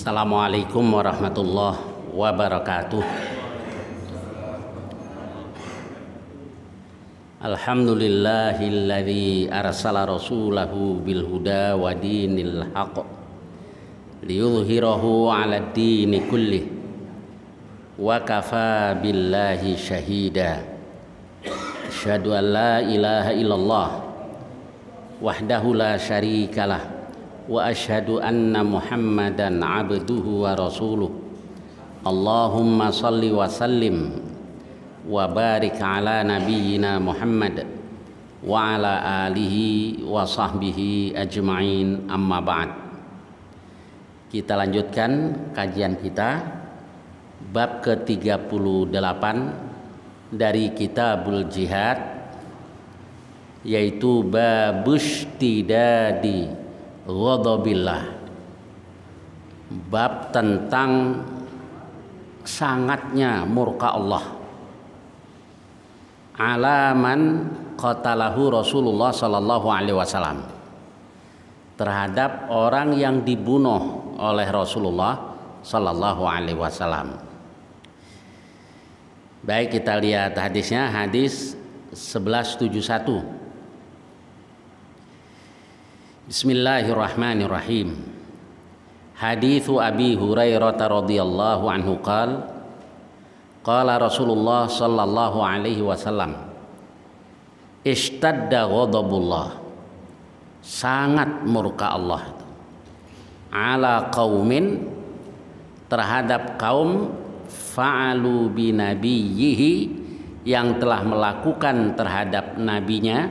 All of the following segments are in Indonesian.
Assalamualaikum warahmatullahi wabarakatuh. Alhamdulillahilladzi arsala rasulahu bil huda wa dinil haqq liyudhhirahu 'alad dini kullih wa kafa billahi syahida. Asyhadu an la ilaha illallah wahdahu la syarikalah wa asyhadu anna Muhammadan abduhu wa rasuluh. Allahumma salli wa sallim wa barik ala nabiyyina Muhammad wa ala alihi wa sahbihi ajma'in, amma ba'd. Kita lanjutkan kajian kita bab ke-38 dari Kitabul Jihad, yaitu babushtidadi ghadabillah, bab tentang sangatnya murka Allah, alaman qatalahu Rasulullah sallallahu alaihi wasallam, terhadap orang yang dibunuh oleh Rasulullah sallallahu alaihi wasallam. Baik, kita lihat hadisnya, hadis 1171. Bismillahirrahmanirrahim. Hadithu Abi Hurairah radhiyallahu anhu qala qala Rasulullah sallallahu alaihi wasallam, ishtadda ghadabullah, sangat murka Allah ala qaumin, terhadap kaum, fa'alu binabiyyihi, yang telah melakukan terhadap nabinya.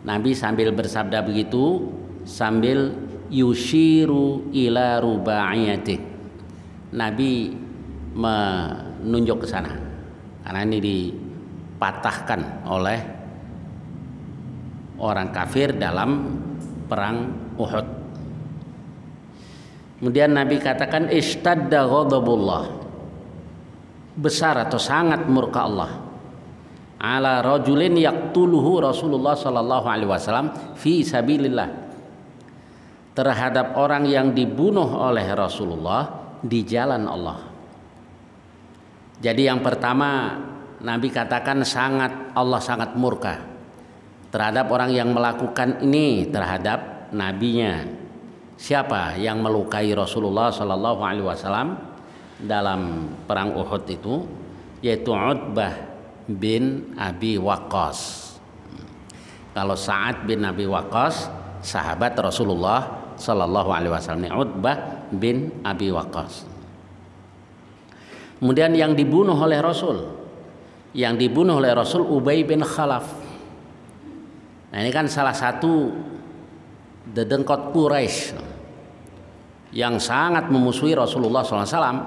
Nabi sambil bersabda begitu sambil yushiru ila rubaiyati, Nabi menunjuk ke sana karena ini dipatahkan oleh orang kafir dalam perang Uhud. Kemudian Nabi katakan ishtadda ghadabullah, besar atau sangat murka Allah, ala rajulin yaqtuluhu Rasulullah sallallahu alaihi wasallam fi sabilillah, terhadap orang yang dibunuh oleh Rasulullah di jalan Allah. Jadi yang pertama Nabi katakan Allah sangat murka terhadap orang yang melakukan ini terhadap nabinya. Siapa yang melukai Rasulullah sallallahu alaihi wasallam dalam perang Uhud itu? Yaitu Utbah bin Abi Waqqas. Kalau Sa'ad bin Abi Waqqas sahabat Rasulullah sallallahu alaihi wasallam, Utbah bin Abi Waqqas. Kemudian yang dibunuh oleh Rasul, Ubay bin Khalaf. Nah, ini kan salah satu dedengkot Quraisy yang sangat memusuhi Rasulullah sallallahu alaihi wasallam.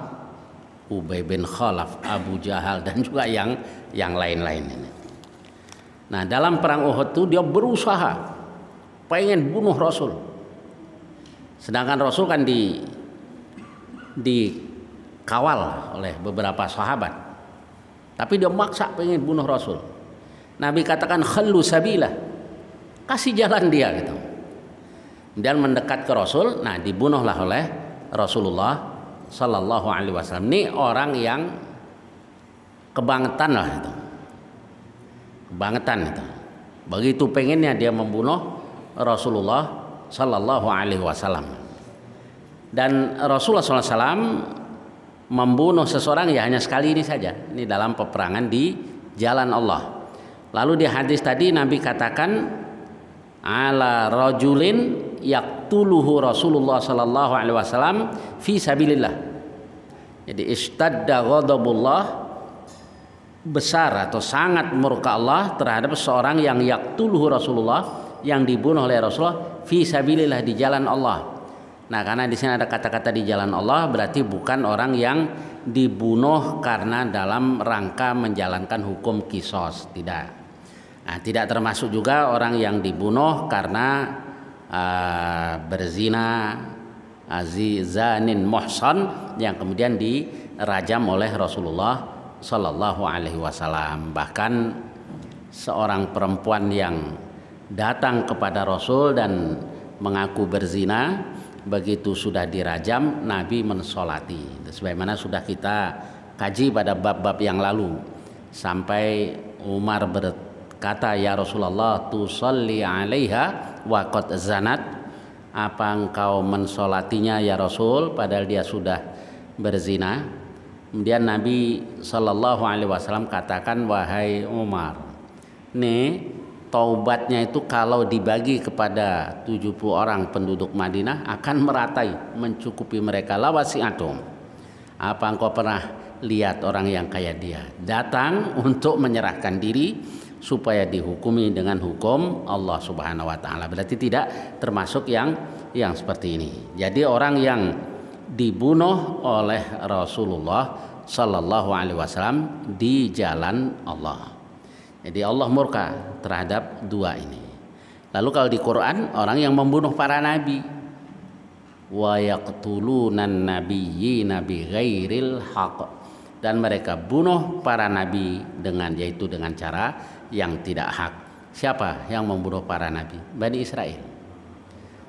Ubay bin Khalaf, Abu Jahal, dan juga yang lain-lain ini. Nah, dalam perang Uhud itu dia berusaha pengen bunuh Rasul. Sedangkan Rasul kan dikawal oleh beberapa sahabat. Tapi dia maksa pengen bunuh Rasul. Nabi katakan khallu sabila, kasih jalan dia gitu. Dan mendekat ke Rasul, nah dibunuhlah oleh Rasulullah sallallahu alaihi wasallam. Ini orang yang kebangetan lah itu. Kebangetan itu. Begitu pengennya dia membunuh Rasulullah sallallahu alaihi wasallam. Dan Rasulullah sallallahu alaihi wasallam membunuh seseorang ya hanya sekali ini saja. Ini dalam peperangan di jalan Allah. Lalu di hadis tadi Nabi katakan ala rajulin yaqtuluhu Rasulullah sallallahu alaihi wasallam fi sabilillah. Jadi ishtadda ghadabullah, besar atau sangat murka Allah terhadap seorang yang yaqtuluhu Rasulullah, yang dibunuh oleh Rasulullah fi sabilillah, di jalan Allah. Nah, karena di sini ada kata-kata di jalan Allah, berarti bukan orang yang dibunuh karena dalam rangka menjalankan hukum qisas, tidak. Nah, tidak termasuk juga orang yang dibunuh karena berzina, zanin muhsan, yang kemudian dirajam oleh Rasulullah sallallahu alaihi wasallam. Bahkan seorang perempuan yang datang kepada Rasul dan mengaku berzina, begitu sudah dirajam Nabi mensolati. Sebagaimana sudah kita kaji pada bab-bab yang lalu, sampai Umar berkata, ya Rasulullah, tusalli alaiha wa qad zanat, apa engkau mensolatinya ya Rasul padahal dia sudah berzina. Kemudian Nabi Shallallahu Alaihi Wasallam katakan, wahai Umar, nih taubatnya itu kalau dibagi kepada 70 orang penduduk Madinah akan meratai, mencukupi mereka. Lawasi'atum. Apa engkau pernah lihat orang yang kayak dia datang untuk menyerahkan diri supaya dihukumi dengan hukum Allah Subhanahu wa taala? Berarti tidak termasuk yang seperti ini. Jadi orang yang dibunuh oleh Rasulullah Sallallahu Alaihi Wasallam di jalan Allah. Jadi Allah murka terhadap dua ini. Lalu kalau di Quran, orang yang membunuh para nabi, wa yaqtulunan nabiyyina bighairil haqq, dan mereka bunuh para nabi yaitu dengan cara yang tidak hak. Siapa yang membunuh para nabi? Bani Israel.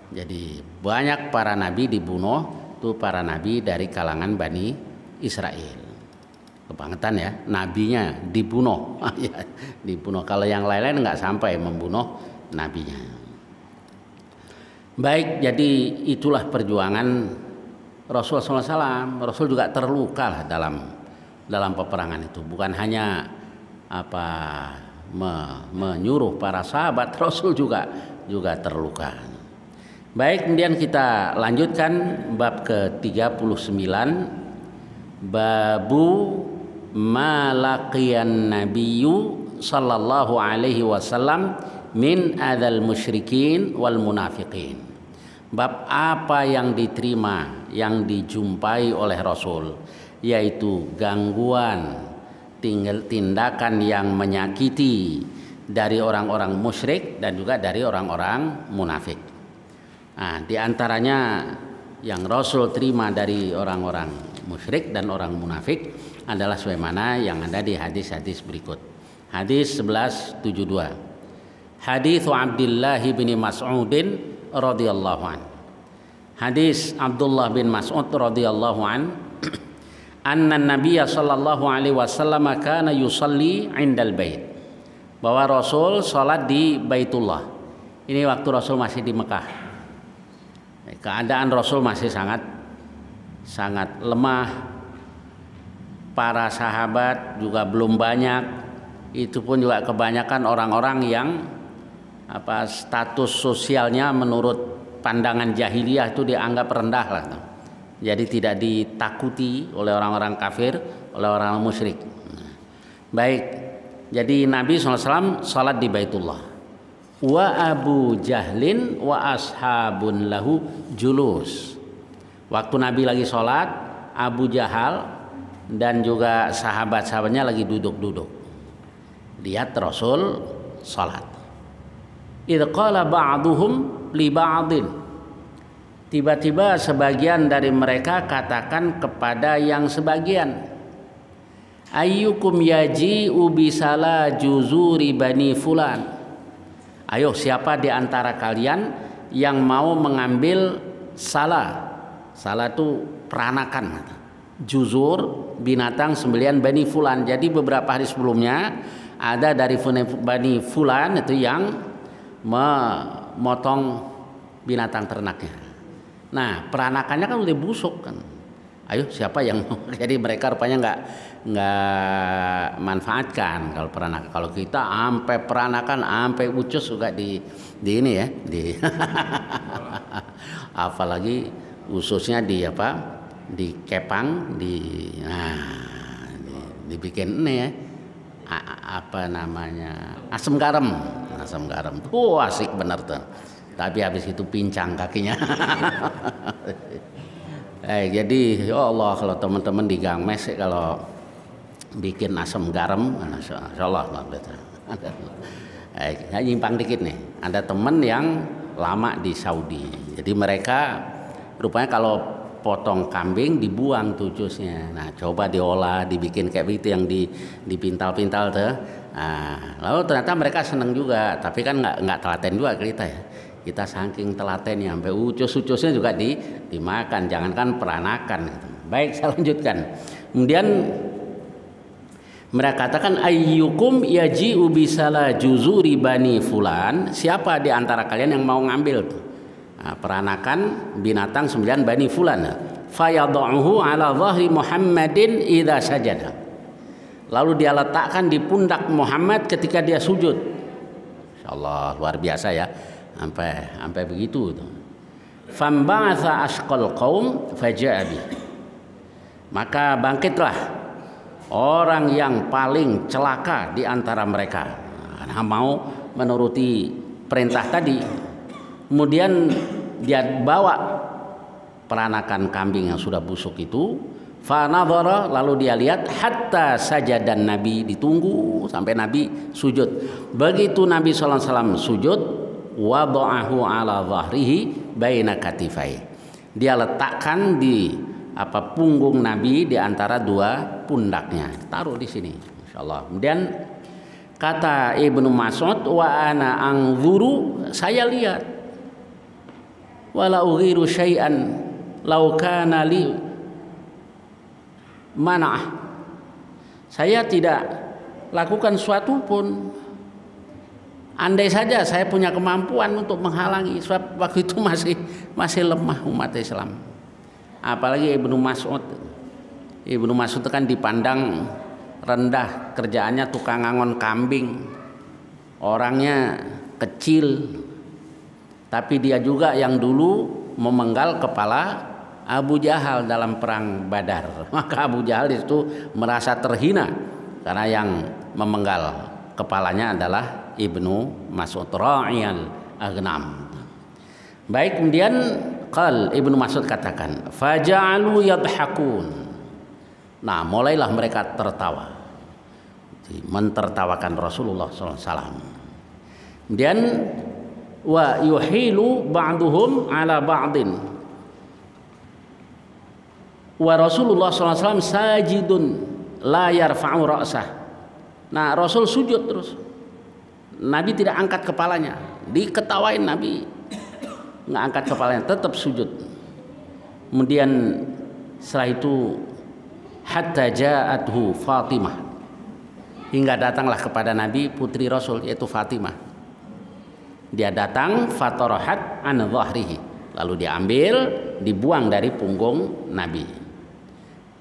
Jadi banyak para nabi dibunuh, itu para nabi dari kalangan Bani Israel. Kebangetan ya, nabinya dibunuh. Dibunuh. Kalau yang lain-lain nggak sampai membunuh nabinya. Baik, jadi itulah perjuangan Rasulullah SAW. Rasul juga terluka lah dalam peperangan itu. Bukan hanya menyuruh para sahabat, Rasul juga terluka. Baik, kemudian kita lanjutkan bab ke-39, babu malaqiyan nabiyyu sallallahu alaihi wasallam min adzal musyrikin wal munafiqin. Bab apa yang diterima, yang dijumpai oleh Rasul, yaitu gangguan, tindakan yang menyakiti dari orang-orang musyrik dan juga dari orang-orang munafik. Nah, di antaranya yang Rasul terima dari orang-orang musyrik dan orang munafik adalah sebagaimana yang ada di hadis-hadis berikut. Hadis 1172. Hadis Abdullah bin Mas'ud radhiyallahu an. Hadis Abdullah bin Mas'ud radhiyallahu an, anna Nabiy sallallahu alaihi wasallam kana yusalli 'indal bait. Bahwa Rasul salat di Baitullah. Ini waktu Rasul masih di Mekah. Keadaan Rasul masih sangat lemah. Para sahabat juga belum banyak. Itu pun juga kebanyakan orang-orang yang status sosialnya menurut pandangan jahiliyah itu dianggap rendah lah. Jadi tidak ditakuti oleh orang-orang kafir, oleh orang musyrik. Baik, jadi Nabi SAW salat di Baitullah. Wa Abu Jahlin wa ashabun lahu julus. Waktu Nabi lagi sholat, Abu Jahal dan juga sahabat-sahabatnya lagi duduk-duduk. Lihat Rasul sholat. Idh qala ba'duhum li ba'din. Tiba-tiba sebagian dari mereka katakan kepada yang sebagian, ayyukum yaji'u bisala juzuri bani fulan. Ayo, siapa di antara kalian yang mau mengambil salah? Salah itu peranakan, juzur binatang sembelihan Bani Fulan. Jadi beberapa hari sebelumnya ada dari Bani Fulan itu yang memotong binatang ternaknya. Nah, peranakannya kan udah busuk kan. Ayo, siapa yang mau? Jadi mereka rupanya nggak manfaatkan kalau peranakan. Kalau kita sampai peranakan, sampai ucus juga di ini ya, di apalagi ususnya dikepang, dibikin ini ya, asam garam. Asik bener tuh. Tapi habis itu pincang kakinya. Jadi ya Allah, kalau teman-teman di Gang Mes kalau bikin asam garam, insya Allah nyimpang dikit nih. Ada teman yang lama di Saudi. Jadi mereka rupanya kalau potong kambing dibuang tuh cusnya. Nah, coba diolah, dibikin kayak begitu yang dipintal-pintal tuh. Nah, lalu ternyata mereka senang juga, tapi kan nggak telaten juga kita ya. Kita saking telatennya sampai ucus-ucusnya juga dimakan, jangankan peranakan gitu. Baik, saya lanjutkan. Kemudian mereka katakan ayyukum yaji'u bisala juzuri bani fulan, siapa di antara kalian yang mau ngambil tuh? Nah, peranakan binatang 9 bani fulan. Fayad'uhu ala dhahri Muhammadin idza sajada. Lalu dia letakkan di pundak Muhammad ketika dia sujud. Insyaallah luar biasa ya. Sampai begitu tuh. Famba'atha asqal qaum faja'a bi. Maka bangkitlah orang yang paling celaka di antara mereka. Nah, mau menuruti perintah tadi. Kemudian dia bawa peranakan kambing yang sudah busuk itu. Fa nadhara, lalu dia lihat hatta sajadan Nabi, ditunggu sampai Nabi sujud. Begitu Nabi sallallahu alaihi wasallam sujud, wada'ahu ala dhahrihi baina katifai. Dia letakkan di punggung Nabi di antara dua pundaknya. Taruh di sini insyaallah. Kemudian kata Ibnu Mas'ud, wa ana anzuru, saya lihat, wala ughiru syai'an law kana li mana'ah, saya tidak lakukan suatu pun andai saja saya punya kemampuan untuk menghalangi, sebab waktu itu masih lemah umat Islam. Apalagi Ibnu Mas'ud itu kan dipandang rendah, kerjaannya tukang ngangon kambing, orangnya kecil, tapi dia juga yang dulu memenggal kepala Abu Jahal dalam perang Badar. Maka Abu Jahal itu merasa terhina karena yang memenggal kepalanya adalah Ibnu Mas'ud ra'iyal aghnam. Baik, kemudian Ibnu Mas'ud katakan, faja'alu yadhakun. Nah, mulailah mereka tertawa, mentertawakan Rasulullah SAW. Kemudian wa yuhilu ba'duhum ala ba'din. Wa Rasulullah SAW sajidun la yarfa'u ra'sah. Nah, Rasul sujud terus. Nabi tidak angkat kepalanya. Diketawain Nabi, nggak angkat kepalanya, tetap sujud. Kemudian setelah itu hatta ja'athu Fatimah, hingga datanglah kepada Nabi putri Rasul yaitu Fatimah. Dia datang, fatarahat an dhahrihi, lalu diambil, dibuang dari punggung Nabi.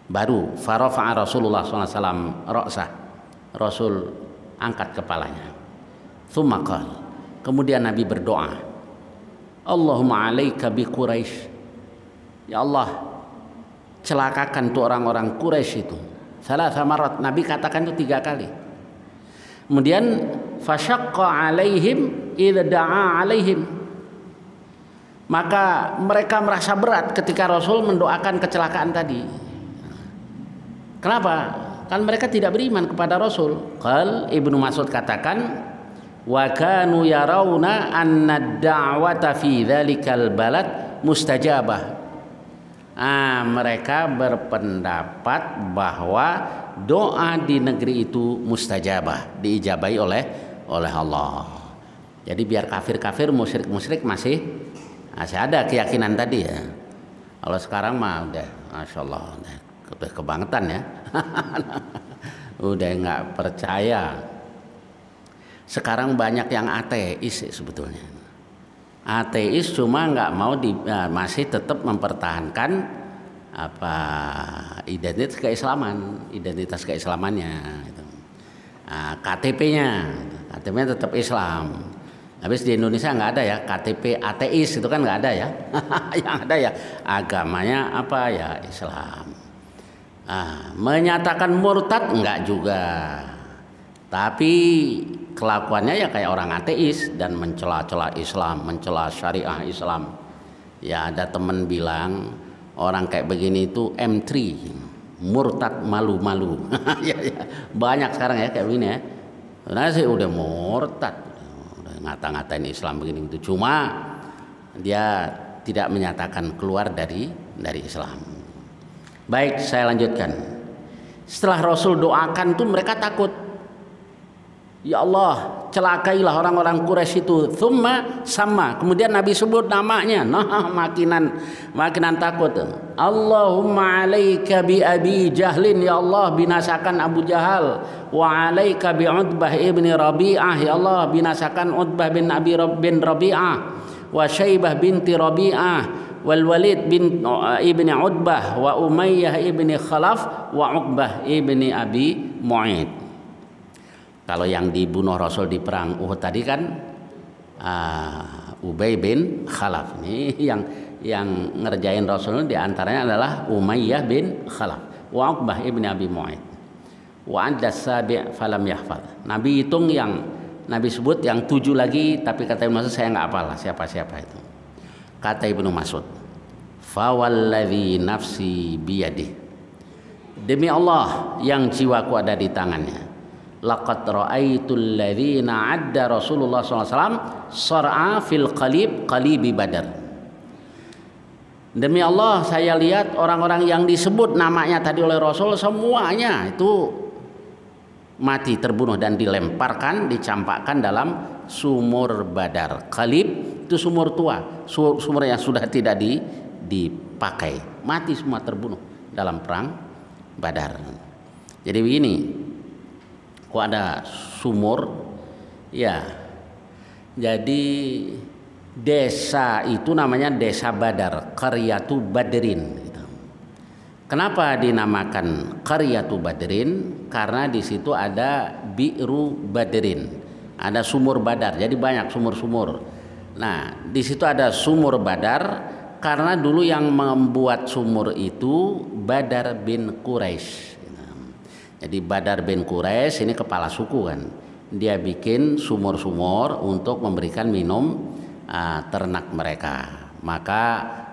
Baru farafa'a Rasulullah SAW ra'sah, Rasul angkat kepalanya. Tsumma qala, kemudian Nabi berdoa, Allahumma alaika bi Quraisy, ya Allah, celakakan tuh orang-orang Quraisy itu. Salasa marat, Nabi katakan itu 3 kali. Kemudian fasyaqqa alaihim idza da'a alaihim, maka mereka merasa berat ketika Rasul mendoakan kecelakaan tadi. Kenapa? Kan mereka tidak beriman kepada Rasul. Ibnu Mas'ud katakan, wa kanu yarawna anna da'wata fi dzalikal balad mustajabah. Mereka berpendapat bahwa doa di negeri itu mustajabah, diijabahi oleh Allah. Jadi biar kafir-kafir, musyrik-musyrik masih ada keyakinan tadi ya. Kalau sekarang mah udah masyaallah udah kebangetan ya. Udah nggak percaya. Sekarang banyak yang ateis sebetulnya. Ateis cuma nggak mau masih tetap mempertahankan identitas keislamannya gitu. KTP-nya tetap Islam. Habis di Indonesia nggak ada ya KTP ateis, itu kan nggak ada ya. Yang ada ya agamanya Islam. Menyatakan murtad enggak juga, tapi kelakuannya ya kayak orang ateis dan mencela-cela Islam, mencela syariah Islam. Ya ada teman bilang orang kayak begini itu M3, murtad malu-malu. Ya, banyak sekarang ya kayak begini ya. Nah sih udah murtad, udah ngata-ngatain Islam begini gitu. Cuma dia tidak menyatakan keluar dari Islam. Baik, saya lanjutkan. Setelah Rasul doakan tuh mereka takut. Ya Allah, celakailah orang-orang Quraisy itu. Tsumma sama. Kemudian Nabi sebut namanya. Nah, makinan takut. Allahumma alaika bi Abi Jahlin, ya Allah binasakan Abu Jahal. Wa alaika bi Utbah ibni Rabi'ah, ya Allah binasakan Utbah bin Rabi'ah. Wa Syaibah binti Rabi'ah, wal Walid bin ibni Utbah, wa Umayyah ibni Khalaf, wa Uqbah ibni Abi Mu'aid. Kalau yang dibunuh Rasul di perang Uhud tadi kan Ubay bin Khalaf. Ini yang ngerjain Rasul diantaranya adalah Umayyah bin Khalaf, wa Uqbah ibni Abi Mu'aid, wa adda sabi' falam yahfal. Nabi hitung yang Nabi sebut yang 7 lagi, tapi kata Ibnu Mas'ud saya nggak hafal siapa-siapa itu. Kata Ibnu Mas'ud, fawalladzi nafsi biyadih, demi Allah yang jiwaku ada di tangannya, laqad ra'aitul ladzina 'adda Rasulullah SAW sar'a fil qalibi Badar. Demi Allah saya lihat orang-orang yang disebut namanya tadi oleh Rasul semuanya itu mati, terbunuh dan dilemparkan, dicampakkan dalam sumur Badar. Qalib itu sumur tua, sumur yang sudah tidak dipakai. Mati semua, terbunuh dalam perang Badar. Jadi begini, kok ada sumur ya, jadi desa itu namanya desa Badar, Qaryatu Badrin gitu. Kenapa dinamakan Qaryatu Badrin? Karena di situ ada Bi'ru Badrin, ada sumur Badar, jadi banyak sumur-sumur. Nah di situ ada sumur Badar karena dulu yang membuat sumur itu Badar bin Quraisy. Jadi Badar bin Quraisy ini kepala suku kan, dia bikin sumur-sumur untuk memberikan minum ternak mereka. Maka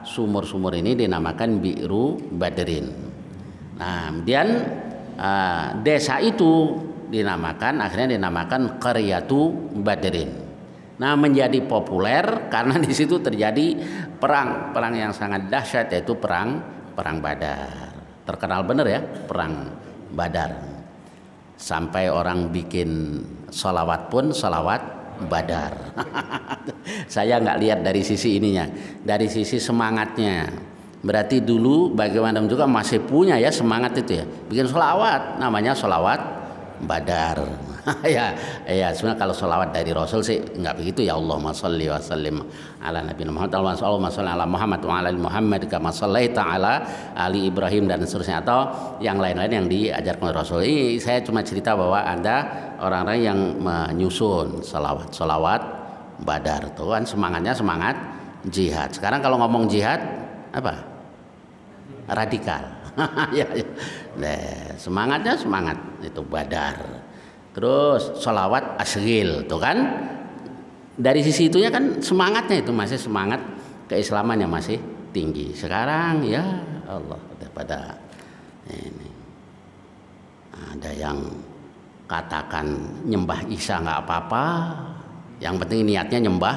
sumur-sumur ini dinamakan Bi'ru Badrin. Nah kemudian desa itu akhirnya dinamakan Qaryatu Badrin. Nah menjadi populer karena di situ terjadi perang yang sangat dahsyat, yaitu perang Badar. Terkenal bener ya perang Badar, sampai orang bikin sholawat pun sholawat Badar. Saya nggak lihat dari sisi ininya, dari sisi semangatnya. Berarti dulu bagaimana juga masih punya ya semangat itu ya, bikin sholawat, namanya sholawat Badar. ya sebenarnya kalau sholawat dari Rasul sih nggak begitu ya. Allahumma sholli wa sallim ala nabiyina Muhammad, Allahumma sholli ala Muhammad wa ala ali Muhammad kama shallaita ala ali Ibrahim, dan seterusnya, atau yang lain-lain yang diajarkan oleh Rasul. Ini saya cuma cerita bahwa ada orang-orang yang menyusun sholawat Badar tuh kan, semangatnya semangat jihad. Sekarang kalau ngomong jihad apa? Radikal. ya. Nah, semangatnya semangat itu Badar. Terus sholawat asghil tuh kan, dari sisi itunya kan semangatnya itu masih semangat keislaman yang masih tinggi. Sekarang ya Allah pada ini ada yang katakan nyembah Isa nggak apa-apa, yang penting niatnya nyembah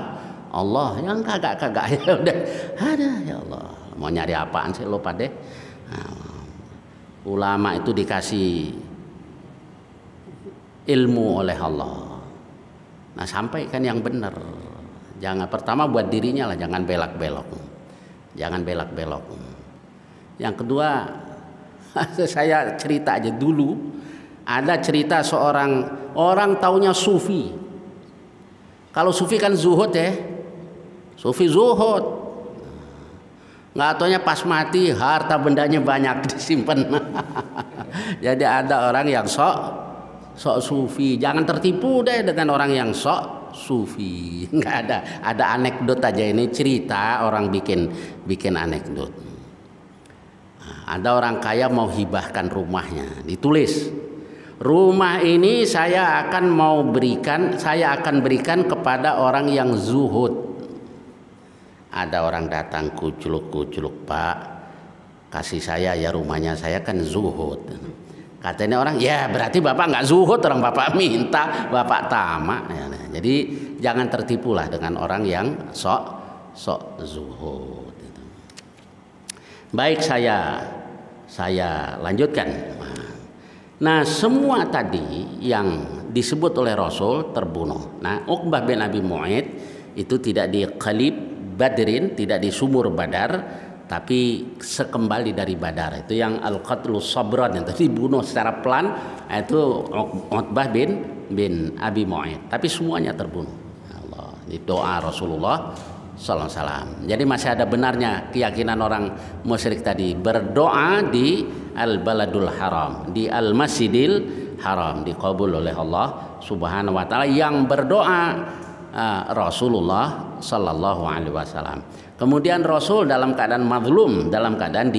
Allah. Yang kagak ya udah ada, ya Allah mau nyari apaan sih lo pada. Ulama itu dikasih ilmu oleh Allah. Nah sampaikan yang benar. Jangan, pertama buat dirinya lah, jangan belak-belok. Yang kedua, saya cerita aja dulu. Ada cerita seorang orang taunya sufi. Kalau sufi kan zuhud ya, sufi zuhud. Nggak taunya pas mati harta bendanya banyak disimpan. Jadi ada orang yang sok sufi, jangan tertipu deh dengan orang yang sok sufi. Nggak ada anekdot aja, ini cerita orang bikin anekdot. Ada orang kaya mau hibahkan rumahnya, ditulis rumah ini saya akan berikan kepada orang yang zuhud. Ada orang datang kuculuk, Pak kasih saya ya, rumahnya saya kan zuhud. Katanya orang, ya berarti bapak nggak zuhud, orang bapak minta, bapak tamak. Jadi jangan tertipulah dengan orang yang sok zuhud. Baik, saya lanjutkan. Nah semua tadi yang disebut oleh Rasul terbunuh. Nah, Uqbah bin Abi Mu'aid itu tidak di Qalib Badrin, tidak di sumur Badar, tapi sekembali dari Badar. Itu yang al-qatlu sabran, yang tadi dibunuh secara pelan, itu Uqbah bin Abi Mu'aid. Tapi semuanya terbunuh. Allah, ini doa Rasulullah sallallahu alaihi wasallam. Jadi masih ada benarnya keyakinan orang musyrik tadi berdoa di al-baladul haram, di al-masjidil haram, diqabul oleh Allah Subhanahu wa taala, yang berdoa Rasulullah sallallahu alaihi wasallam. Kemudian Rasul dalam keadaan mazlum, dalam keadaan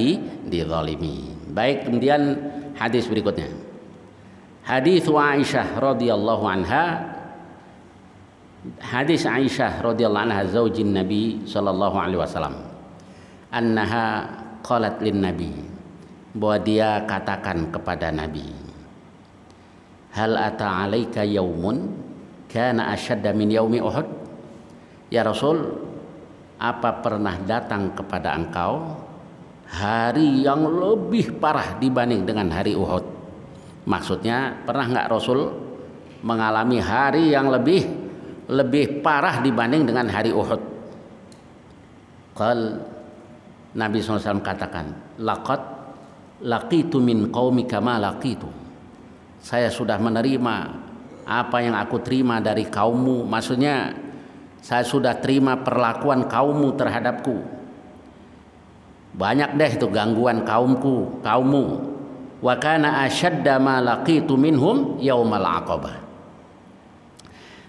dizalimi. Baik, kemudian hadis berikutnya. Hadis Aisyah radhiyallahu anha. Hadis Aisyah radhiyallahu anha zaujin Nabi sallallahu alaihi wasallam. Annaha qalat lin Nabi, bahwa dia katakan kepada Nabi, hal ata alaika yaumun kana asyadda min yaumi Uhud? Ya Rasul, apa pernah datang kepada engkau hari yang lebih parah dibanding dengan hari Uhud? Maksudnya, pernah enggak Rasul mengalami hari yang lebih parah dibanding dengan hari Uhud? Nabi SAW katakan, laqad laqitu min qaumika ma laqitu. Saya sudah menerima apa yang aku terima dari kaummu. Maksudnya, saya sudah terima perlakuan kaummu terhadapku. Banyak deh itu gangguan kaummu. Wa kana asyadda ma laqitu minhum yaumal aqabah.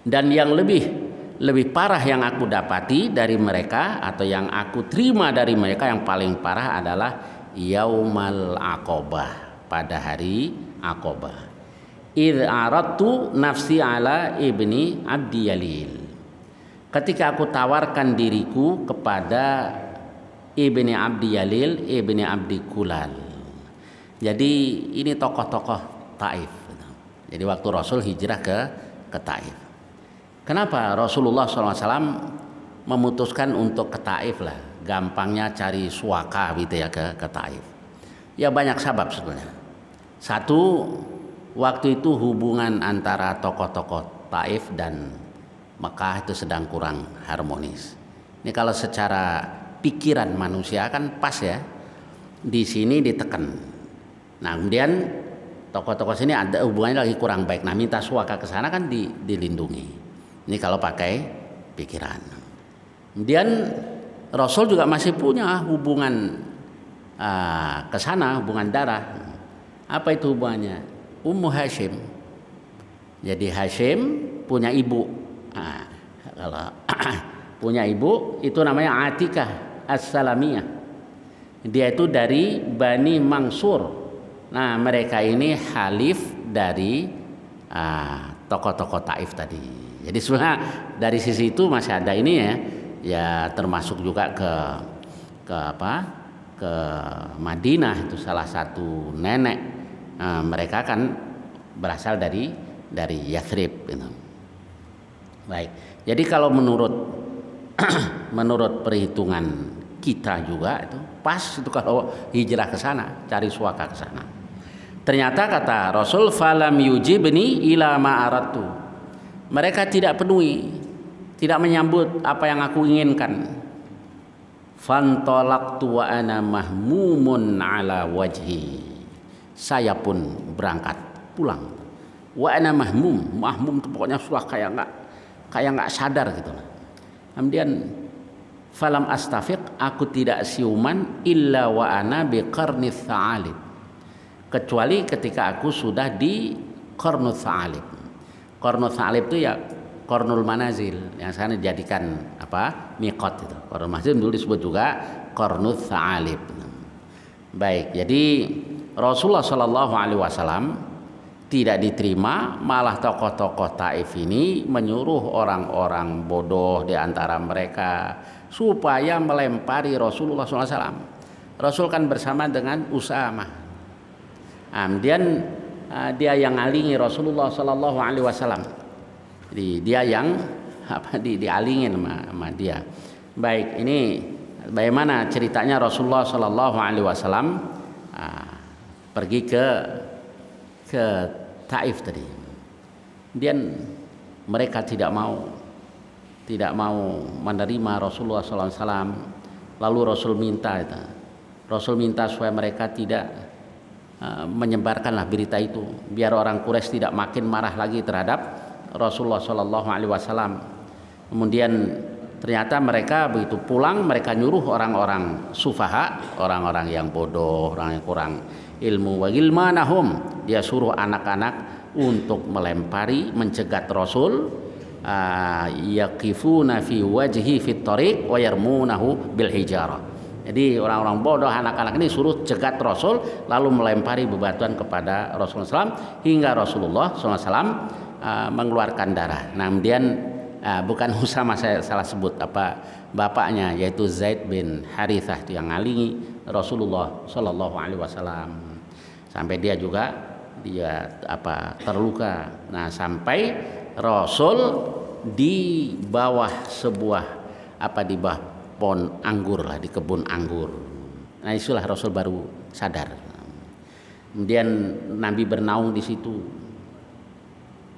Dan yang lebih parah yang aku dapati dari mereka, atau yang aku terima dari mereka yang paling parah adalah yaumal aqabah, pada hari Aqabah. Idh aradtu nafsi ala ibni Abdi Yalil. Ketika aku tawarkan diriku kepada ibni Abdi Yalil, ibni Abdi Kulal. Jadi ini tokoh-tokoh Taif. Jadi waktu Rasul hijrah ke Taif. Kenapa Rasulullah SAW memutuskan untuk ke Taif lah? Gampangnya cari suaka gitu ya ke Taif. Ya banyak sebab sebenarnya. Satu, waktu itu hubungan antara tokoh-tokoh Taif dan Mekah itu sedang kurang harmonis. Ini kalau secara pikiran manusia kan pas ya. Di sini ditekan. Nah, kemudian tokoh-tokoh sini ada hubungannya lagi kurang baik. Nah, minta suaka ke sana kan dilindungi. Ini kalau pakai pikiran. Kemudian Rasul juga masih punya hubungan ke sana, hubungan darah. Apa itu hubungannya? Ummu Hashim. Jadi Hashim punya ibu. Kalau punya ibu itu namanya Atikah As-Salamiyah. Dia itu dari Bani Mansur. Nah, mereka ini halif dari tokoh-tokoh Taif tadi. Jadi sebenarnya dari sisi itu masih ada ini ya termasuk juga ke Madinah, itu salah satu nenek mereka kan berasal dari Yathrib gitu. Baik. Jadi kalau menurut perhitungan kita juga itu pas itu kalau hijrah ke sana, cari suaka ke sana. Ternyata kata Rasul, falam yujibni ila ma aradtu. Mereka tidak penuhi, tidak menyambut apa yang aku inginkan. Fantolaktu wa ana mahmumun ala wajhi. Saya pun berangkat pulang. Wa ana mahmum itu pokoknya sudah kayak nggak sadar gitu. Kemudian falam astafiq, aku tidak siuman illa wa ana biqarnits sa'alib. Kecuali ketika aku sudah di qarnus sa'alib. Qarnus sa'alib itu ya Qarnul Manazil yang sekarang dijadikan miqat itu. Qarnul Manazil dulu disebut juga Qarnus Sa'alib. Baik, jadi Rasulullah Shallallahu alaihi wasallam tidak diterima, malah tokoh-tokoh Taif ini menyuruh orang-orang bodoh di antara mereka supaya melempari Rasulullah SAW. Rasul kan bersama dengan Usamah. Kemudian dia yang ngalingi Rasulullah Sallallahu Alaihi Wasallam. Jadi dia yang dialingin sama dia. Baik, ini bagaimana ceritanya Rasulullah Sallallahu Alaihi Wasallam pergi ke Taif tadi. Kemudian mereka tidak mau menerima Rasulullah SAW. Lalu Rasul minta supaya mereka tidak menyebarkanlah berita itu, biar orang Quraisy tidak makin marah lagi terhadap Rasulullah SAW. Kemudian ternyata mereka begitu pulang, mereka nyuruh orang-orang sufaha, orang-orang yang bodoh, orang yang kurang ilmu, wa gilmanahum, dia suruh anak-anak untuk melempari, mencegat Rasul, yaqifuna fi wajhi fit tariq wa yarmunahu bil hijarah. Jadi orang-orang bodoh, anak-anak ini suruh cegat Rasul, lalu melempari bebatuan kepada Rasulullah SAW hingga Rasulullah SAW mengeluarkan darah. Nah, kemudian bukan Usama, saya salah sebut bapaknya, yaitu Zaid bin Harithah, yang ngalingi Rasulullah SAW sampai dia terluka. Nah, sampai Rasul di bawah di bawah pohon anggur lah, di kebun anggur. Nah, itulah Rasul baru sadar. Kemudian Nabi bernaung di situ.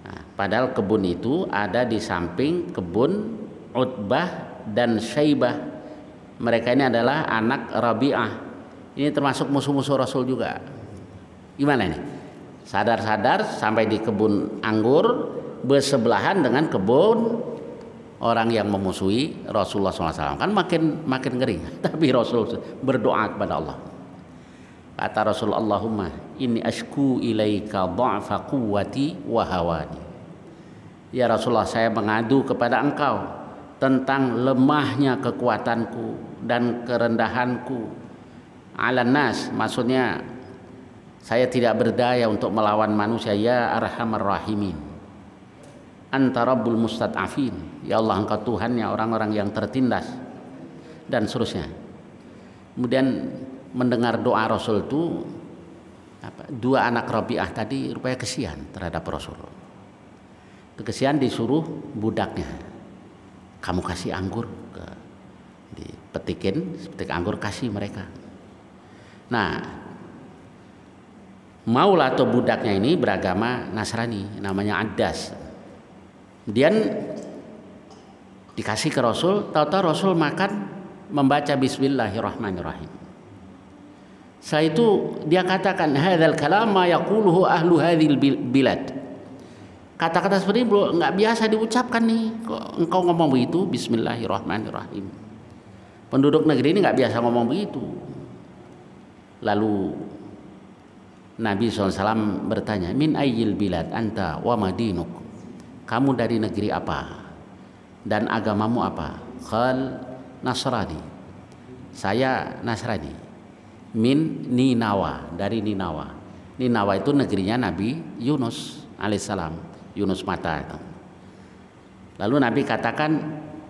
Nah, padahal kebun itu ada di samping kebun Utbah dan Syaibah. Mereka ini adalah anak Rabi'ah. Ini termasuk musuh-musuh Rasul juga. Gimana nih? Sadar-sadar sampai di kebun anggur bersebelahan dengan kebun orang yang memusuhi Rasulullah SAW. Kan makin ngeri. Tapi Rasul berdoa kepada Allah. Kata Rasul, Allahumma inni ashku ilaika dha'fa quwwati wa hawani. Ya Rasulullah, saya mengadu kepada engkau tentang lemahnya kekuatanku dan kerendahanku. Alan nas, maksudnya saya tidak berdaya untuk melawan manusia. Ya arhamar rahimin, anta rabbul mustad'afin, ya Allah, engkau Tuhannya orang-orang yang tertindas, dan seterusnya. Kemudian mendengar doa Rasul itu, dua anak Rabi'ah tadi rupanya kesian terhadap Rasul. Kesian, disuruh budaknya, kamu kasih anggur, petik anggur, kasih mereka. Nah, maulah atau budaknya ini beragama Nasrani, namanya Addas. Kemudian dikasih ke Rasul, tahu-tahu Rasul makan membaca Bismillahirrahmanirrahim. Setelah itu dia katakan, hadzal kalam ma yaquluhu ahlu hadzal bilad. Kata-kata seperti ini nggak biasa diucapkan nih. Kok engkau ngomong begitu, Bismillahirrahmanirrahim? Penduduk negeri ini nggak biasa ngomong begitu. Lalu Nabi SAW bertanya, min ayyil bilad anta wa madinuk, kamu dari negeri apa dan agamamu apa? Qal Nasrani, saya Nasrani. Min Ninawa, dari Ninawa. Ninawa itu negerinya Nabi Yunus alaihissalam, Yunus mata itu. Lalu Nabi katakan,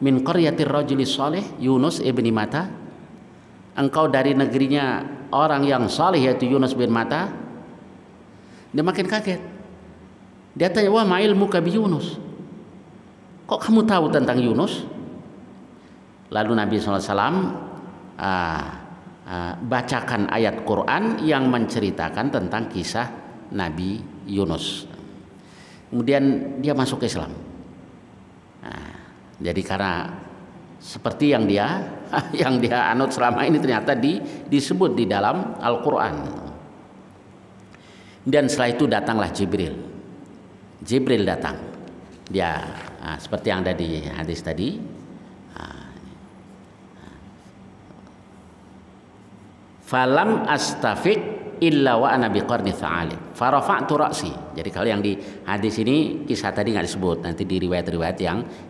min qaryatir rajulis soleh Yunus ibni Mata, engkau dari negerinya orang yang saleh yaitu Yunus bin Mata. Dia makin kaget. Dia tanya, wah ma ilmuka bi Yunus, kok kamu tahu tentang Yunus? Lalu Nabi SAW bacakan ayat Quran yang menceritakan tentang kisah Nabi Yunus. Kemudian dia masuk Islam. Jadi karena seperti yang dia anut selama ini ternyata disebut di dalam Al-Quran. Dan setelah itu datanglah Jibril. Jibril datang. Dia seperti yang ada di hadis tadi. Falam astafiq illa wa ana biqarni tha'alib farafa'tu ra'si. Jadi kalau yang di hadis ini kisah tadi nggak disebut, nanti di riwayat-riwayat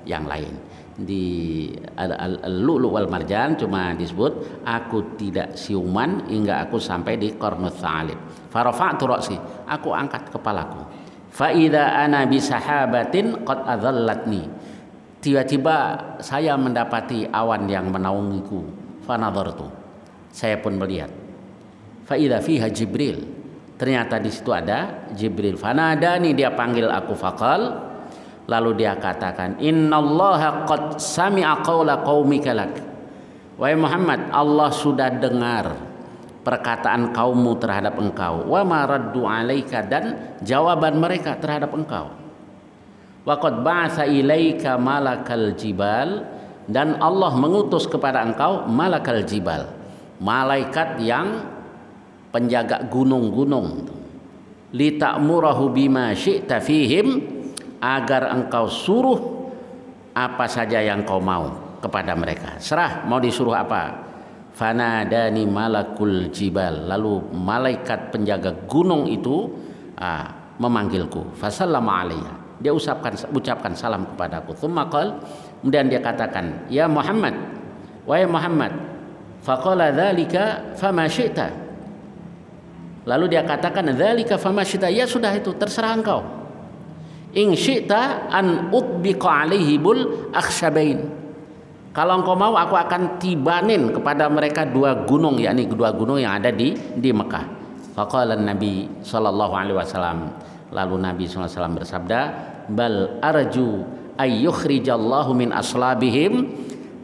yang lain. Di Al-Lu'lu' wal Marjan cuma disebut aku tidak siuman hingga aku sampai di qarnut tha'alib. Farafa'tu ra'si, aku angkat kepalaku. Fa idza ana bi sahabatin qad adhallatni. Tiba-tiba saya mendapati awan yang menaungiku. Fa nadhartu, saya pun melihat. Fa idza fiha Jibril, ternyata di situ ada Jibril. Fanadani, dia panggil aku. Faqal, lalu dia katakan, innallaha qad sami'a qaula qaumika lak. Wahai Muhammad, Allah sudah dengar perkataan kaummu terhadap engkau. Wa ma raddu alaika, dan jawaban mereka terhadap engkau. Wa qad ba'atsa ilaika malakal jibal, dan Allah mengutus kepada engkau malakal jibal, malaikat yang penjaga gunung-gunung, li ta'murahu bima syi'ta fihim, agar engkau suruh apa saja yang kau mau kepada mereka. Serah mau disuruh apa. Fanadani malakul jibal, lalu malaikat penjaga gunung itu memanggilku. Fasallama alayya, dia ucapkan salam kepadaku. Tsumma qala, kemudian dia katakan, ya Muhammad, wahai Muhammad. Faqala dzalika fama syi'ta, lalu dia katakan dzalika fama syi'ta, ya sudah itu terserah engkau. In syi'ta an utbiqa alaihibul akhshabain, kalau engkau mau aku akan tibanin kepada mereka dua gunung, yakni dua gunung yang ada di Mekah. Faqala Nabi sallallahu alaihi wasallam, lalu Nabi sallallahu alaihi wasallam bersabda, bal arju ayyukhrijallahu min aslabihim,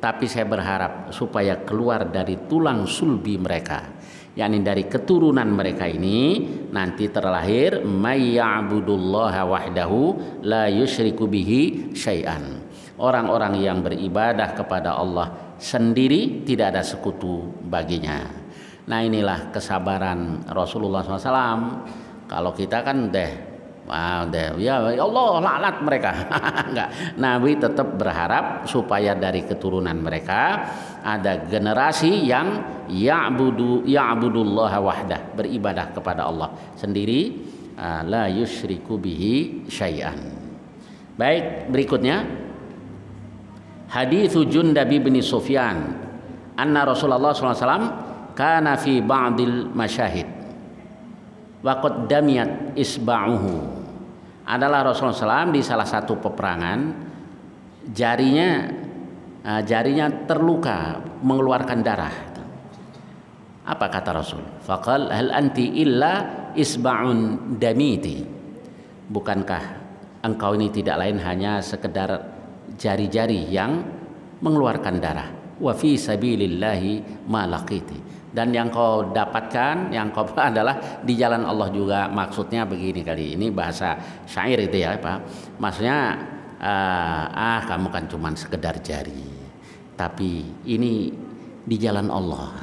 tapi saya berharap supaya keluar dari tulang sulbi mereka, yakni dari keturunan mereka ini nanti terlahir may ya'budullaha wahdahu la yusyriku bihi syai'an, orang-orang yang beribadah kepada Allah sendiri, tidak ada sekutu baginya. Nah, inilah kesabaran Rasulullah SAW. Kalau kita kan ya Allah laknat mereka. Enggak. Nabi tetap berharap supaya dari keturunan mereka ada generasi yang ya'budullaha wahdah, beribadah kepada Allah sendiri, la yusyriku bihi syai'an. Baik, berikutnya hadits Jundab bin Sufyan anna Rasulullah SAW kana fi ba'dil masyahid wa qad damiyat isba'uhu, adalah Rasulullah SAW di salah satu peperangan jarinya terluka mengeluarkan darah. Apa kata Rasul? Faqal hal anti illa isba'un damiti, bukankah engkau ini tidak lain hanya sekedar jari-jari yang mengeluarkan darah. Wa fi sabilillahi ma laqiti, dan yang kau dapatkan, yang kau adalah di jalan Allah juga. Maksudnya begini kali, ini bahasa syair itu ya Pak. Maksudnya kamu kan cuma sekedar jari, tapi ini di jalan Allah,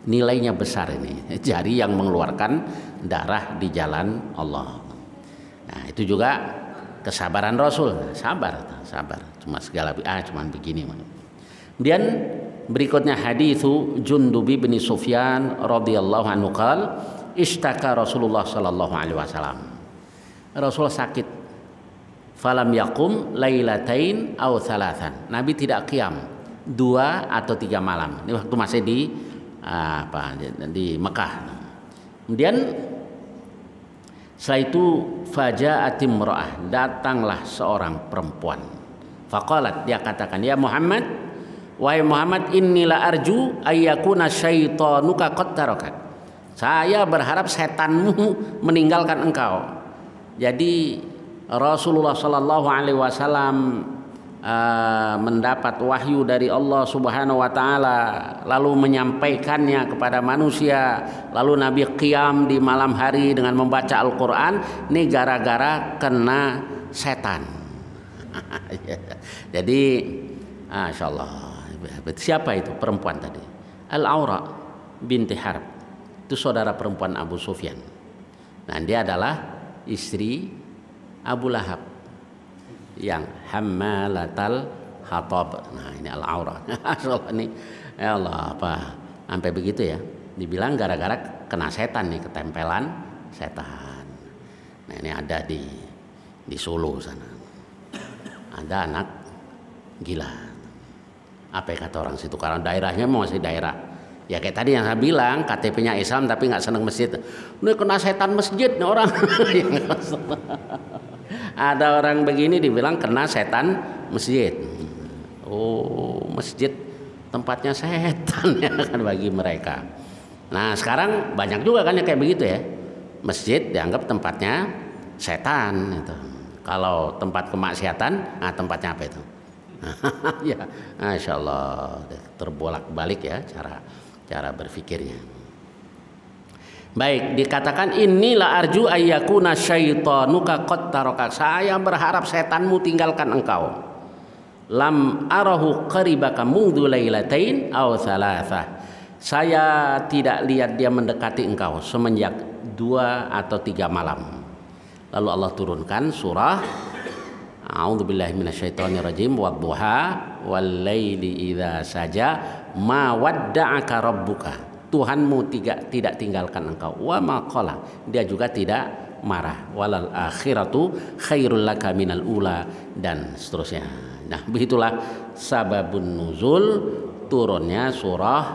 nilainya besar ini, jari yang mengeluarkan darah di jalan Allah. Nah, itu juga kesabaran Rasul, sabar, cuma cuman begini. Kemudian berikutnya haditsu Jundub bin Sufyan radhiyallahu anhu qala ishtaka Rasulullah sallallahu alaihi wasallam, Rasul sakit, falam yaqum lailatain aw thalathan, Nabi tidak qiyam 2 atau 3 malam. Ini waktu masih di Mekah. Kemudian setelah itu faja'at imra'ah, datanglah seorang perempuan. Faqalat, dia katakan, ya Muhammad, wahai Muhammad, innila arju ayyakuna syaitanuka qad tarakat, saya berharap setanmu meninggalkan engkau. Jadi Rasulullah sallallahu alaihi wasallam mendapat wahyu dari Allah Subhanahu wa taala, lalu menyampaikannya kepada manusia, lalu Nabi qiyam di malam hari dengan membaca Al-Qur'an. Ini gara-gara kena setan. Jadi masyaallah, siapa itu perempuan tadi? Al-Aura binti Harb, itu saudara perempuan Abu Sufyan. Nah, dia adalah istri Abu Lahab yang hammalatal hatab. Nah, ini Al-Aura. Ini ya Allah, apa sampai begitu ya, dibilang gara-gara kena setan nih, ketempelan setan. Nah, ini ada di Solo sana, ada anak gila. Apa kata orang situ, karena daerahnya masih daerah ya kayak tadi yang saya bilang, KTP-nya Islam tapi nggak seneng masjid. Ini kena setan masjid nih orang. Ada orang begini dibilang kena setan masjid. Oh, masjid tempatnya setan ya kan bagi mereka. Nah, sekarang banyak juga kan yang kayak begitu ya. Masjid dianggap tempatnya setan itu. Kalau tempat kemaksiatan, tempatnya apa itu? Ya, Masya Allah, terbolak-balik ya cara berpikirnya. Baik, dikatakan inilah arju ayyakuna syaitanuka qad taraka. Saya berharap setanmu tinggalkan engkau. Lam arahu qaribaka mungdu lailatain aw thalatha. Saya tidak lihat dia mendekati engkau semenjak 2 atau 3 malam. Lalu Allah turunkan surah A'udzubillahi minasyaitonirrajim wadduha wallaili idza saja ma wadda'aka rabbuka. Tuhanmu tidak tinggalkan engkau. Wa ma qala. Dia juga tidak marah. Walal akhiratu khairul laka minal ula dan seterusnya. Nah, begitulah sababun nuzul turunnya surah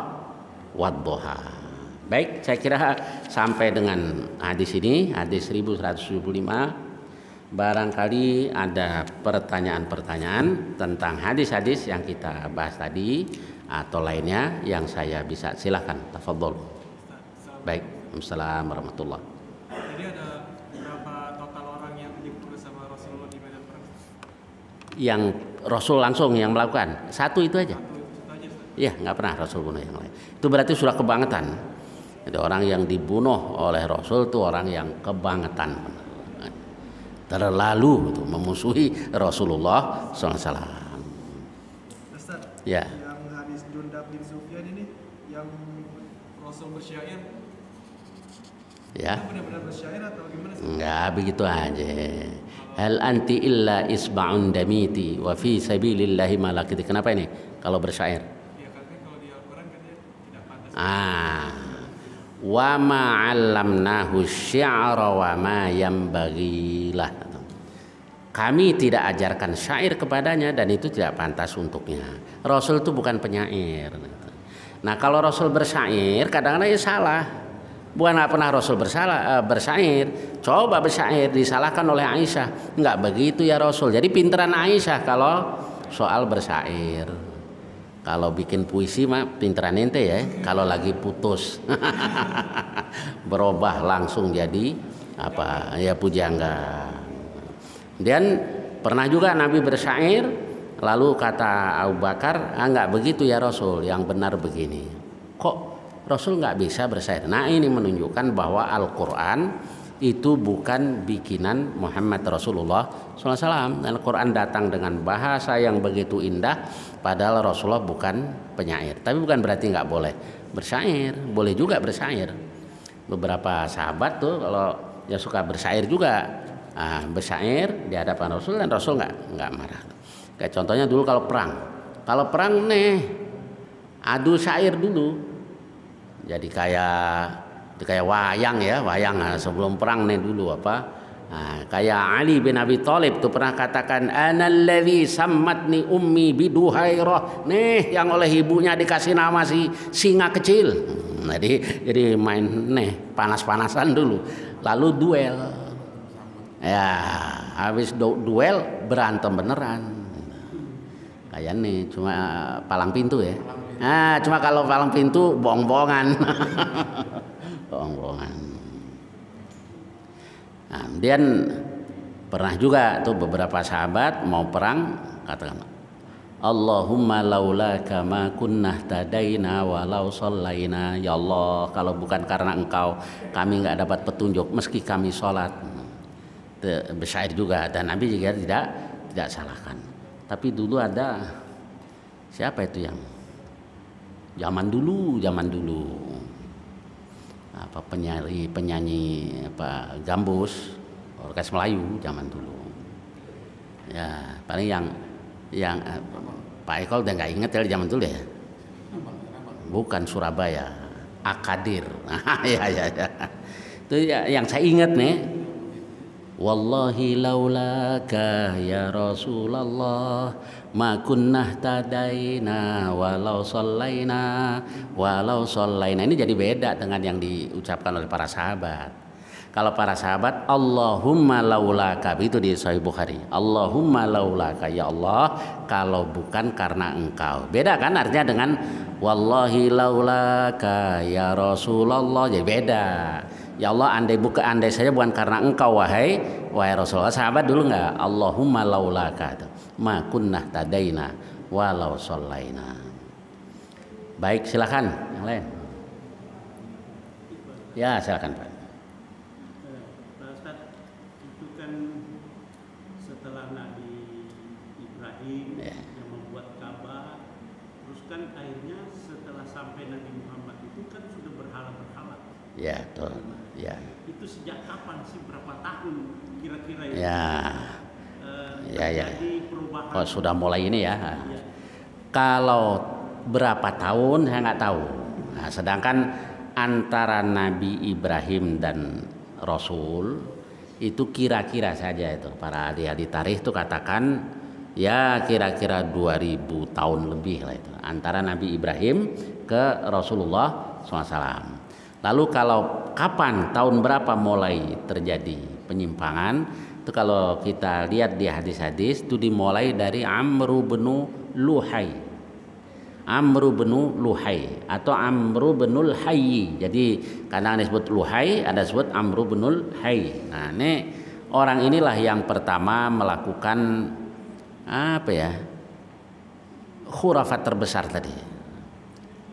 wadduha. Baik, saya kira sampai dengan hadis ini, hadis 1175. Barangkali ada pertanyaan-pertanyaan tentang hadis-hadis yang kita bahas tadi atau lainnya yang saya bisa silakan. Tafadhol. Baik, Assalamualaikum warahmatullahi. Jadi ada berapa total orang yang diutus sama Rasulullah di medan perang? Yang Rasul langsung yang melakukan satu itu aja. Satu aja, Ustaz. Iya, nggak pernah Rasul bunuh yang lain. Itu berarti sudah kebangetan. Jadi orang yang dibunuh oleh Rasul itu orang yang kebangetan, terlalu itu memusuhi Rasulullah SAW. Ustaz, Ya. yang hadis Jundab bin Sufyan ini yang Rasul bersyair, Ya. itu benar-benar bersyair atau gimana sih? Enggak begitu aja. Hal anti illa isba'un damiti wa fi sabilillahi malakiti. Kenapa ini? Kalau bersyair. Ya katanya kalau di Al-Quran katanya tidak pantas. Wa ma 'allamnahu syi'ra wa ma yanbaghi lah. Kami tidak ajarkan syair kepadanya dan itu tidak pantas untuknya. Rasul itu bukan penyair. Nah, kalau Rasul bersyair kadang-kadang ya salah. Bukan nggak pernah Rasul bersyair. Coba bersyair disalahkan oleh Aisyah. Nggak begitu ya Rasul. Jadi pinteran Aisyah kalau soal bersyair. Kalau bikin puisi mah pinteran ente ya. Kalau lagi putus berubah langsung jadi apa ya pujangga. Dan pernah juga Nabi bersyair, lalu kata Abu Bakar, enggak begitu ya Rasul, yang benar begini. Kok Rasul nggak bisa bersyair? Nah, ini menunjukkan bahwa Al-Quran itu bukan bikinan Muhammad Rasulullah SAW. Al-Quran datang dengan bahasa yang begitu indah, padahal Rasulullah bukan penyair. Tapi bukan berarti nggak boleh bersyair, boleh juga bersyair. Beberapa sahabat tuh kalau ya suka bersyair juga. Bersyair di hadapan Rasul dan Rasul nggak marah. Kayak contohnya dulu kalau perang nih adu syair dulu. Jadi kayak wayang ya, sebelum perang nih dulu kayak Ali bin Abi Thalib tuh pernah katakan analladzi sammatni ummi biduhairah. Nih yang oleh ibunya dikasih nama si singa kecil. Jadi main nih panas-panasan dulu. Lalu duel. Ya, habis duel berantem beneran. Kayak nih cuma palang pintu ya. Cuma kalau palang pintu bohong-bohongan. Bohong-bohongan. Nah, kemudian pernah juga tuh beberapa sahabat mau perang katakan Allahumma laulaka ma kunnah tadaina walau shallaina. Ya Allah, kalau bukan karena Engkau kami enggak dapat petunjuk meski kami sholat. Bersyair juga dan Nabi juga tidak salahkan. Tapi dulu ada siapa itu yang zaman dulu penyanyi gambus orkes Melayu zaman dulu. Ya paling yang Pak Eko udah nggak inget ya zaman dulu ya. Bukan Surabaya, Akadir. Ya. Itu yang saya ingat nih. Wallahi laulaka ya Rasulullah ma kunnah tadaina walau shallaina. Ini jadi beda dengan yang diucapkan oleh para sahabat. Kalau para sahabat Allahumma laulaka, itu di Sahih Bukhari. Allahumma laulaka, ya Allah kalau bukan karena Engkau. Beda kan artinya dengan wallahi laulaka ya Rasulullah, jadi beda. Ya Allah andai saja bukan karena Engkau wahai Rasulullah. Sahabat dulu enggak Allahumma laulaka ma kunnah tadaina walau shallaina. Baik, silakan yang lain. Ya, silakan Pak. Pak Ustadz, itu kan setelah Nabi Ibrahim Ya. yang membuat Ka'bah, terus kan akhirnya setelah sampai Nabi Muhammad itu kan sudah berhala-berhala. Ya, betul. Ya. Itu sejak kapan sih, berapa tahun kira-kira itu? Ya. Ya. Jadi perubahan. Oh, sudah mulai ini ya. Ya. Kalau berapa tahun saya nggak tahu. Nah, sedangkan antara Nabi Ibrahim dan Rasul itu kira-kira saja itu para ahli tarikh itu katakan ya kira-kira 2000 tahun lebih lah itu antara Nabi Ibrahim ke Rasulullah SAW. Lalu kalau kapan tahun berapa mulai terjadi penyimpangan itu kalau kita lihat di hadis-hadis itu dimulai dari Amru bin Luhai. Amru bin Luhai atau Amru bin Hayy. Jadi kadang disebut Luhai, ada disebut Amru bin Hayy. Nah, ini orang inilah yang pertama melakukan apa ya? Khurafat terbesar tadi.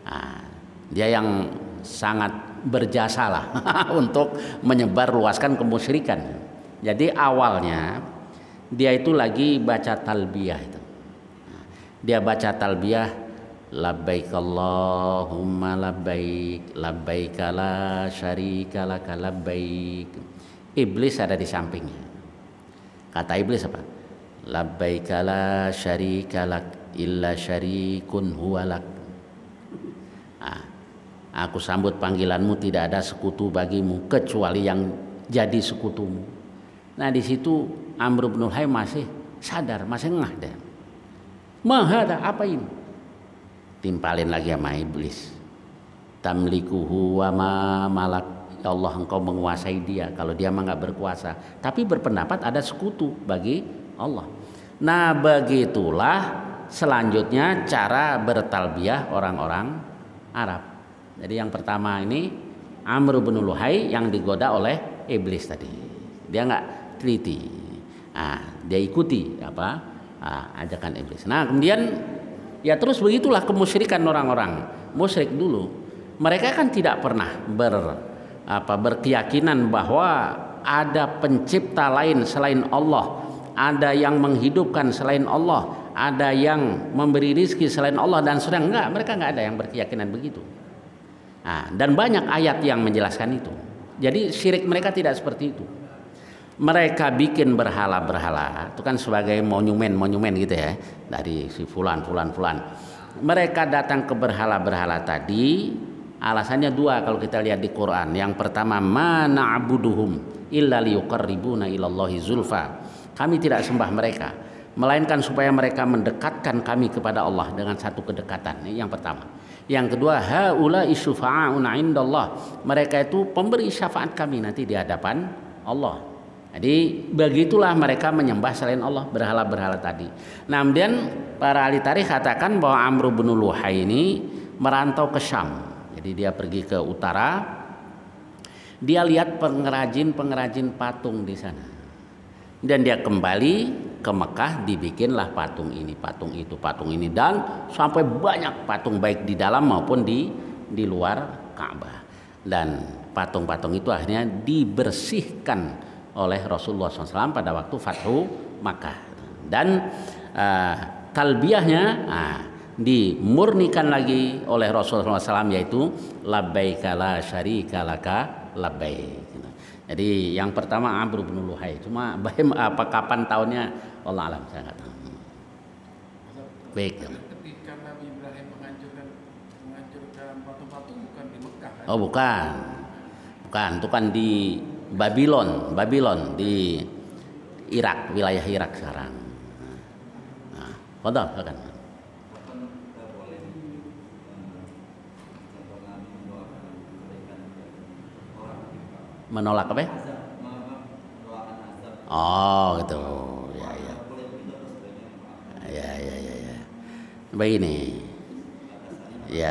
Nah, dia yang sangat berjasa lah untuk menyebar luaskan kemusyrikan. Jadi awalnya dia itu lagi baca talbiyah itu. Dia baca talbiyah labbaik Allahumma labbaik labbaik la syarika laka labbaik. Iblis ada di sampingnya. Kata iblis apa? Labbaik la syarika lak illa syarikun huwalak. Nah, aku sambut panggilanmu, tidak ada sekutu bagimu kecuali yang jadi sekutumu. Nah, di situ Amr bin Luhai masih sadar, masih ngeh deh. Mahada, apa ini? Timpalin lagi sama iblis. Tamlikuhu wa ma malak. Ya Allah, engkau menguasai dia. Kalau dia mah nggak berkuasa, tapi berpendapat ada sekutu bagi Allah. Nah, begitulah selanjutnya cara bertalbiyah orang-orang Arab. Jadi yang pertama ini Amr bin Luhai yang digoda oleh iblis tadi. Dia nggak teliti. Dia ikuti apa ajakan iblis. Nah, kemudian ya terus begitulah kemusyrikan orang-orang musyrik dulu. Mereka kan tidak pernah berkeyakinan bahwa ada pencipta lain selain Allah, ada yang menghidupkan selain Allah, ada yang memberi rizki selain Allah dan sedang enggak, mereka enggak ada yang berkeyakinan begitu. Dan banyak ayat yang menjelaskan itu. Jadi syirik mereka tidak seperti itu. Mereka bikin berhala-berhala itu kan sebagai monumen gitu ya, dari si fulan. Mereka datang ke berhala-berhala tadi, alasannya dua kalau kita lihat di Quran. Yang pertama, ma na'buduhum illa liyuqarribuna ilallahi zulfa. Kami tidak sembah mereka melainkan supaya mereka mendekatkan kami kepada Allah dengan satu kedekatan. Ini yang pertama. Yang kedua, haula isyufa'una indallah. Mereka itu pemberi syafaat kami nanti di hadapan Allah. Jadi begitulah mereka menyembah selain Allah, berhala-berhala tadi. Nah, kemudian para ahli tarikh katakan bahwa Amr bin Luhai ini merantau ke Syam. Jadi dia pergi ke utara. Dia lihat pengrajin patung di sana. Dan dia kembali ke Mekah, dibikinlah patung ini, patung itu, patung ini, dan sampai banyak patung baik di dalam maupun di luar Ka'bah. Dan patung-patung itu akhirnya dibersihkan oleh Rasulullah SAW pada waktu Fathu Makkah. Dan talbiyahnya dimurnikan lagi oleh Rasulullah SAW, yaitu labbaika la syarika laka labbaik. Jadi yang pertama Amr bin Luhai, cuma kapan tahunnya Allah alam, saya nggak tahu. Baik. Ketika Nabi Ibrahim menghancurkan patung-patung bukan di Mekah kan? Oh bukan, itu kan di Babylon di Irak, wilayah Irak sekarang. Betul kan? Menolak apa? Oh gitu, ya. Begini, ya.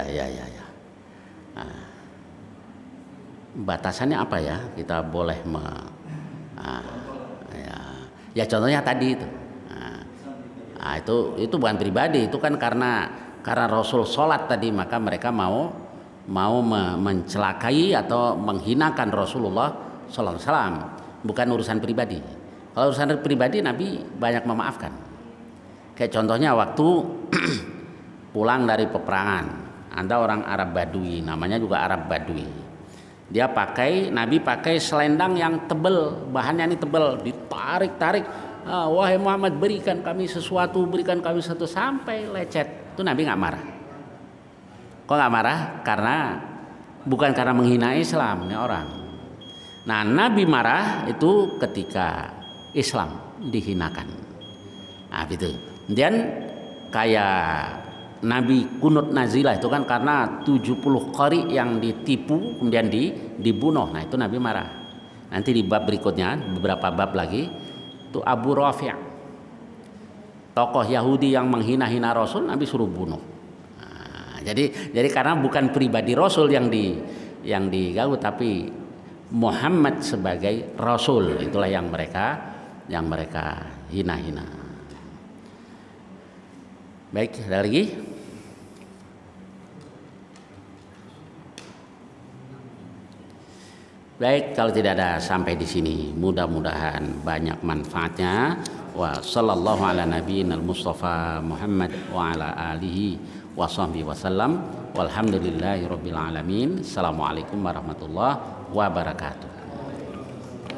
Batasannya apa ya? Kita boleh ya contohnya tadi itu. Itu bukan pribadi, itu kan karena Rasul sholat tadi, maka mereka mau mencelakai atau menghinakan Rasulullah sallallahu alaihi wasallam, bukan urusan pribadi. Kalau urusan pribadi Nabi banyak memaafkan. Kayak contohnya waktu pulang dari peperangan, ada orang Arab Badui, namanya juga Arab Badui. Nabi pakai selendang yang tebel, bahannya ini tebel, ditarik-tarik. Wahai Muhammad, berikan kami sesuatu sampai lecet. Itu Nabi nggak marah. Kok nggak marah? Bukan karena menghina Islam ini orang. Nah, Nabi marah itu ketika Islam dihinakan. Nah, gitu. Dan kayak Nabi kunut nazilah itu kan karena 70 qari yang ditipu kemudian dibunuh. Nah, itu Nabi marah. Nanti di bab berikutnya, beberapa bab lagi, itu Abu Rafi', tokoh Yahudi yang menghina-hina Rasul, Nabi suruh bunuh. Nah, jadi karena bukan pribadi Rasul yang diganggu, tapi Muhammad sebagai Rasul, itulah yang mereka hina-hina. Baik, ada lagi? Baik, kalau tidak ada sampai di sini. Mudah-mudahan banyak manfaatnya. Wa sallallahu ala nabiyyina al-Mustafa Muhammad wa ala alihi wa sahbihi wasallam. Walhamdulillahirabbil alamin. Assalamualaikum warahmatullahi wabarakatuh.